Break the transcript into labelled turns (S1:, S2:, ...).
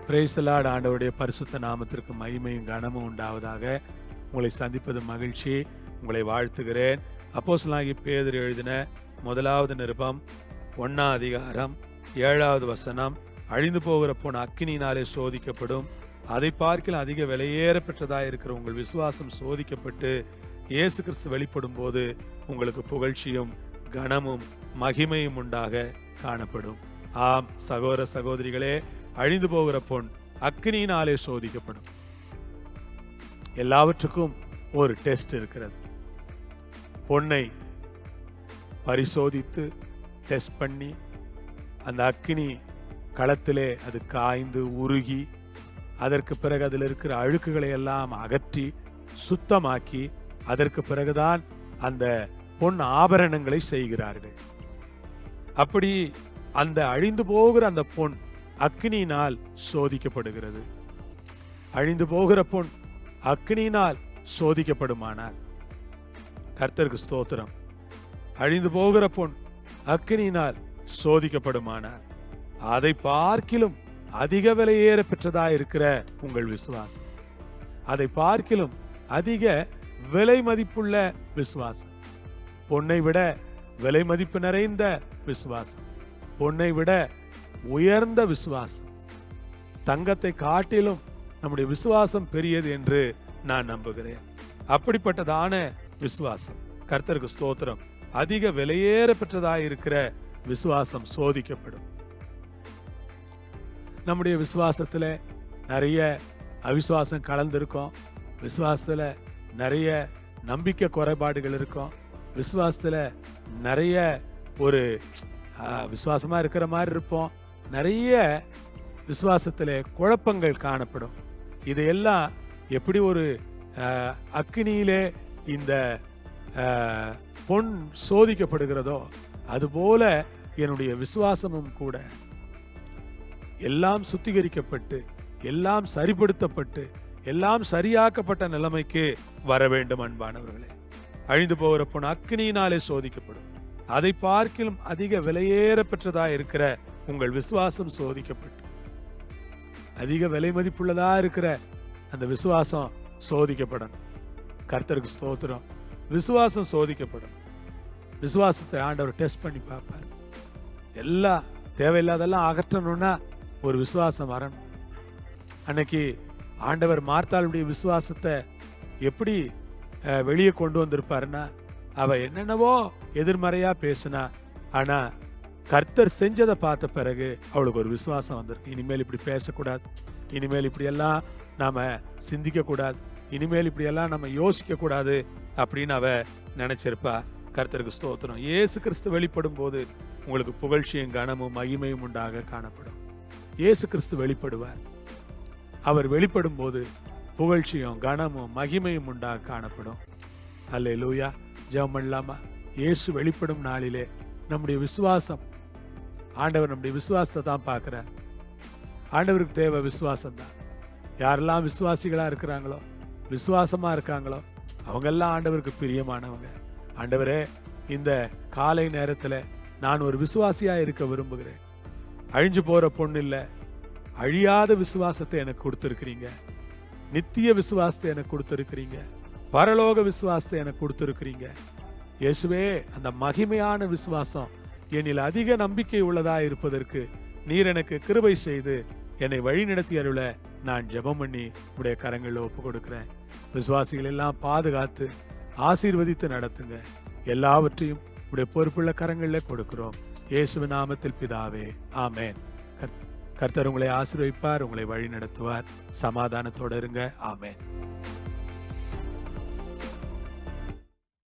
S1: Praise the Lord. ஆண்டவருடைய பரிசுத்த நாமத்திற்கு மகிமையும் கனமும் உண்டாவதாக. உங்களை சந்திப்பது மகிழ்ச்சி. உங்களை வாழ்த்துகிறேன். அப்போஸ்தலனாகிய பேதுரு எழுதின முதலாவது நிருபம் 1ஆம் அதிகாரம் 7வது வசனம். அழிந்து போகிற பொன் அக்கினியினாலே சோதிக்கப்படும், அதை பார்க்கிலும் அதிக விலையேற பெற்றதாக இருக்கிற உங்கள் விசுவாசம் சோதிக்கப்பட்டு இயேசு கிறிஸ்து வெளிப்படும் போது உங்களுக்கு புகழ்ச்சியும் கனமும் மகிமையும் உண்டாக காணப்படும். ஆம் சகோதர சகோதரிகளே, அழிந்து போகிற பொன் அக்கினியினாலே சோதிக்கப்படும். எல்லாவற்றுக்கும் ஒரு டெஸ்ட் இருக்கிறது. பொன்னை பரிசோதித்து டெஸ்ட் பண்ணி அந்த அக்கினி களத்திலே அது காய்ந்து உருகி அதற்கு பிறகு அதில் இருக்கிற அழுக்குகளை எல்லாம் அகற்றி சுத்தமாக்கி அதற்கு பிறகுதான் அந்த பொன் ஆபரணங்களை செய்கிறார்கள். அப்படி அந்த அழிந்து போகிற அந்த பொன் அக்கினியினால் சோதிக்கப்படுகிறது. அழிந்து போகிற பொன் அக்கினியினால் சோதிக்கப்படுமானால் கர்த்தருக்கு ஸ்தோத்திரம். அழிந்து போகிற பொன் அக்கினியினால் சோதிக்கப்படுமானால் அதை பார்க்கிலும் அதிக விலையேற பெற்றதாக இருக்கிற உங்கள் விசுவாசம், அதை பார்க்கிலும் அதிக விலை மதிப்புள்ள விசுவாசம், பொன்னை விட விலை மதிப்பு நிறைந்த விசுவாசம், பொன்னை விட உயர்ந்த விசுவாசம், தங்கத்தை காட்டிலும் நம்முடைய விசுவாசம் பெரியது என்று நான் நம்புகிறேன். அப்படிப்பட்டதான விசுவாசம், கர்த்தருக்கு ஸ்தோத்திரம், அதிக விலையேற பெற்றதாக இருக்கிற விசுவாசம் சோதிக்கப்படும். நம்முடைய விசுவாசத்துல நிறைய அவிசுவாசம் கலந்திருக்கும். விசுவாசத்துல நிறைய நம்பிக்கை குறைபாடுகள் இருக்கும். விசுவாசத்துல நிறைய ஒரு விசுவாசமா இருக்கிற மாதிரி இருப்போம். நிறைய விசுவாசத்திலே குழப்பங்கள் காணப்படும். இதையெல்லாம் எப்படி ஒரு அக்கினியிலே இந்த பொன் சோதிக்கப்படுகிறதோ அதுபோல என்னுடைய விசுவாசமும் கூட எல்லாம் சுத்திகரிக்கப்பட்டு எல்லாம் சரிப்படுத்தப்பட்டு எல்லாம் சரியாக்கப்பட்ட நிலைமைக்கு வர வேண்டும். அன்பானவர்களே, அழிந்து போகிற பொன் அக்கினியினாலே சோதிக்கப்படும், அதை பார்க்கிலும் அதிக விலையேற பெற்றதா இருக்கிற உங்கள் விசுவாசம் சோதிக்கப்பட்டு அதிக விலை மதிப்புள்ளதா இருக்கிற அந்த விசுவாசம் சோதிக்கப்படணும். கர்த்தருக்கு ஸ்தோத்திரம். விசுவாசம் சோதிக்கப்படும். விசுவாசத்தை ஆண்டவர் டெஸ்ட் பண்ணி பார்ப்பார். எல்லா தேவையில்லாதெல்லாம் அகற்றணும்னா ஒரு விசுவாசம் வரணும். அன்னைக்கு ஆண்டவர் மார்த்தாளுடைய விசுவாசத்தை எப்படி வெளியே கொண்டு வந்திருப்பாருன்னா, அவ என்னென்னவோ எதிர்மறையா பேசினா, ஆனா கர்த்தர் செஞ்சதை பார்த்த பிறகு அவளுக்கு ஒரு விசுவாசம் வந்திருக்கு. இனிமேல் இப்படி பேசக்கூடாது, இனிமேல் இப்படி எல்லாம் நாம சிந்திக்க கூடாது, இனிமேல் இப்படி எல்லாம் நம்ம யோசிக்க கூடாது அப்படின்னு அவ நினைச்சிருப்பா. கர்த்தருக்கு ஸ்தோத்திரம். இயேசு கிறிஸ்து வெளிப்படும் போது உங்களுக்கு புகழ்ச்சியும் கனமும் மகிமையும் உண்டாக காணப்படும். இயேசு கிறிஸ்து வெளிப்படுவார். அவர் வெளிப்படும் போது புகழ்ச்சியும் கனமும் மகிமையும் உண்டாக காணப்படும். அல்லேலூயா. ஜெபம் பண்ணலாமா? இயேசு வெளிப்படும் நாளிலே நம்முடைய விசுவாசம், ஆண்டவர் நம்முடைய விசுவாசத்தை தான் பார்க்கிறார். ஆண்டவருக்கு தேவை விசுவாசம் தான். யாரெல்லாம் விசுவாசிகளா இருக்கிறாங்களோ, விசுவாசமா இருக்காங்களோ, அவங்கெல்லாம் ஆண்டவருக்கு பிரியமானவங்க. ஆண்டவரே, இந்த காலை நேரத்துல நான் ஒரு விசுவாசியா இருக்க விரும்புகிறேன். அழிஞ்சு போற பொண்ணு இல்ல, அழியாத விசுவாசத்தை எனக்கு கொடுத்திருக்கிறீங்க. நித்திய விசுவாசத்தை எனக்கு கொடுத்திருக்கிறீங்க. பரலோக விசுவாசத்தை எனக்கு கொடுத்திருக்கிறீங்க. இயேசுவே, அந்த மகிமையான விசுவாசம் என்னில் அதிக நம்பிக்கை உள்ளதா இருப்பதற்கு நீர் எனக்கு கிருபை செய்து என்னை வழி நடத்தி அருள நான் ஜெபம் பண்ணி உடைய கரங்களில் ஒப்பு கொடுக்கிறேன். விசுவாசிகள் எல்லாம் பாதுகாத்து ஆசீர்வதித்து நடத்துங்க. எல்லாவற்றையும் உடைய பொறுப்புள்ள கரங்களில் கொடுக்கிறோம். இயேசுவின் நாமத்தில் பிதாவே, ஆமேன். கர்த்தர் உங்களை ஆசீர்வதிப்பார், உங்களை வழி நடத்துவார். சமாதானத்தோடு இருங்க. ஆமேன்.